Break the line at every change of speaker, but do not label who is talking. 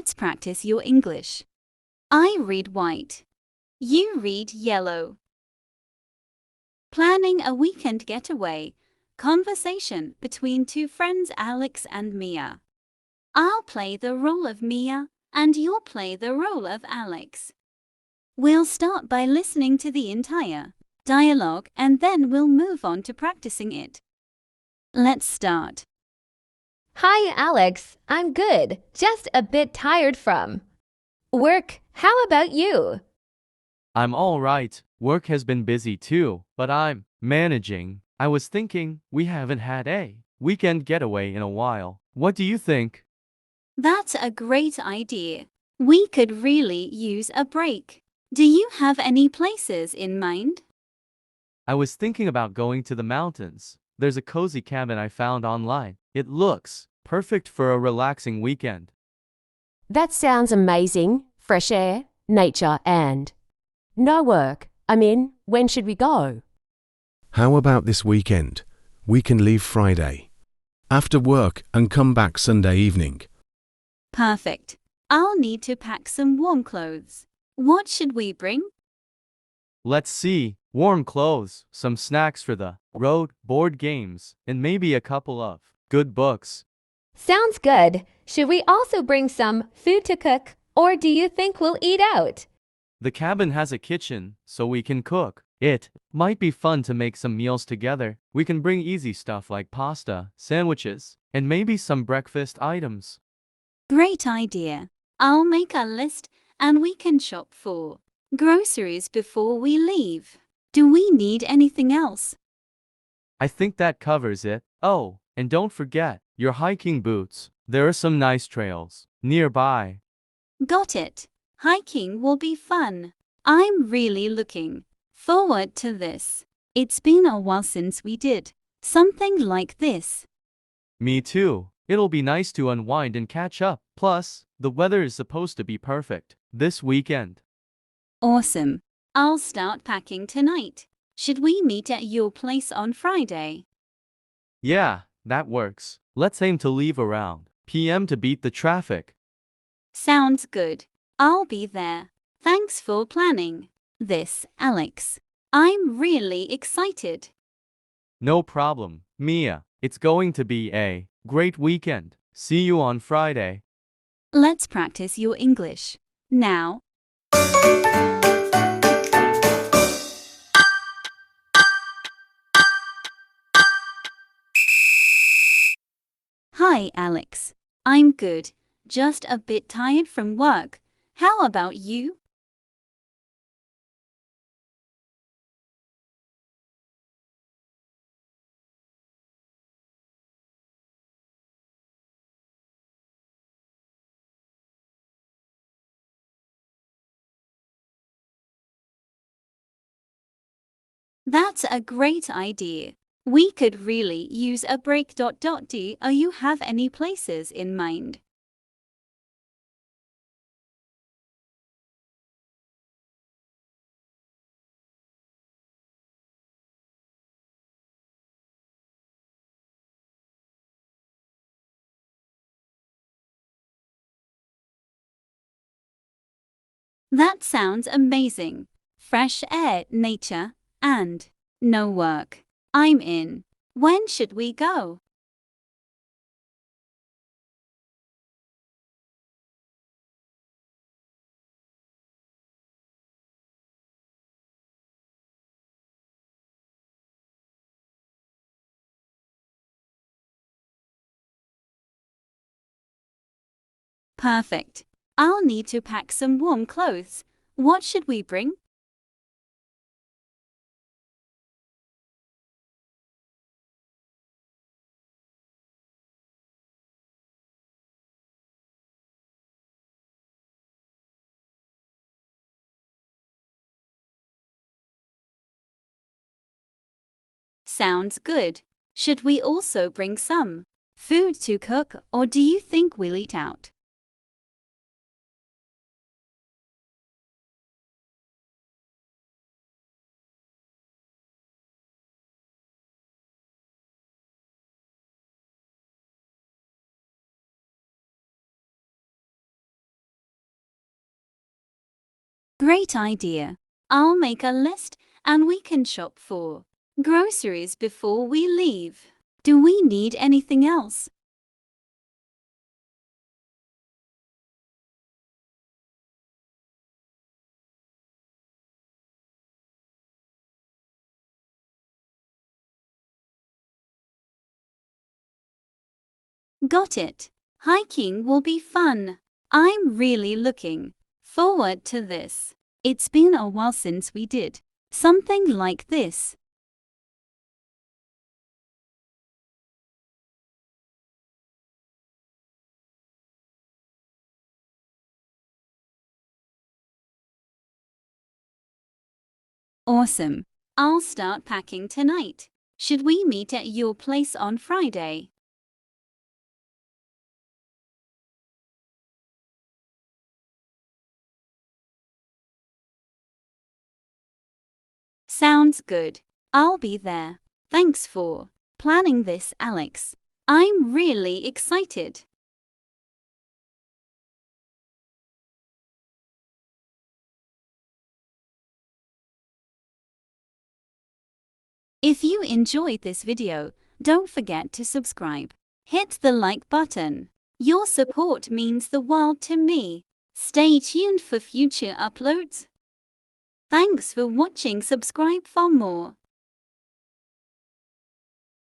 Let's practice your English. I read white. You read yellow. Planning a weekend getaway. Conversation between two friends, Alex and Mia. I'll play the role of Mia, and you'll play the role of Alex. We'll start by listening to the entire dialogue and then we'll move on to practicing it. Let's start.
Hi, Alex. I'm good. Just a bit tired from work. How about you?
I'm all right. Work has been busy too, but I'm managing. I was thinking we haven't had a weekend getaway in a while. What do you think?
That's a great idea. We could really use a break. Do you have any places in mind?
I was thinking about going to the mountains. There's a cozy cabin I found online. It looks perfect for a relaxing weekend.
That sounds amazing. Fresh air, nature, and no work. When should we go?
How about this weekend? We can leave Friday after work and come back Sunday evening.
Perfect. I'll need to pack some warm clothes. What should we bring?
Let's see. Warm clothes, some snacks for the road, board games, and maybe a couple of good books.
Sounds good. Should we also bring some food to cook, or do you think we'll eat out?
The cabin has a kitchen, so we can cook. It might be fun to make some meals together. We can bring easy stuff like pasta, sandwiches, and maybe some breakfast items.
Great idea. I'll make a list and we can shop for groceries before we leave. Do we need anything else?
I think that covers it. Oh, and don't forget your hiking boots. There are some nice trails nearby.
Got it. Hiking will be fun. I'm really looking forward to this. It's been a while since we did something like this.
Me too. It'll be nice to unwind and catch up. Plus, the weather is supposed to be perfect this weekend.
Awesome. I'll start packing tonight. Should we meet at your place on Friday?
Yeah, that works. Let's aim to leave around PM to beat the traffic.
Sounds good. I'll be there. Thanks for planning this, Alex. I'm really excited.
No problem, Mia. It's going to be a great weekend. See you on Friday.
Let's practice your English. Now. Hi, Alex. I'm good. Just a bit tired from work. How about you? That's a great idea. We could really use a break. Do you have any places in mind? That sounds amazing. Fresh air, nature, and no work. I'm in. When should we go? Perfect. I'll need to pack some warm clothes. What should we bring? Sounds good. Should we also bring some food to cook, or do you think we'll eat out? Great idea. I'll make a list and we can shop for groceries before we leave. Do we need anything else? Got it. Hiking will be fun. I'm really looking forward to this. It's been a while since we did something like this. Awesome. I'll start packing tonight. Should we meet at your place on Friday? Sounds good. I'll be there. Thanks for planning this, Alex. I'm really excited. If you enjoyed this video, don't forget to subscribe. Hit the like button. Your support means the world to me. Stay tuned for future uploads. Thanks for watching. Subscribe for more.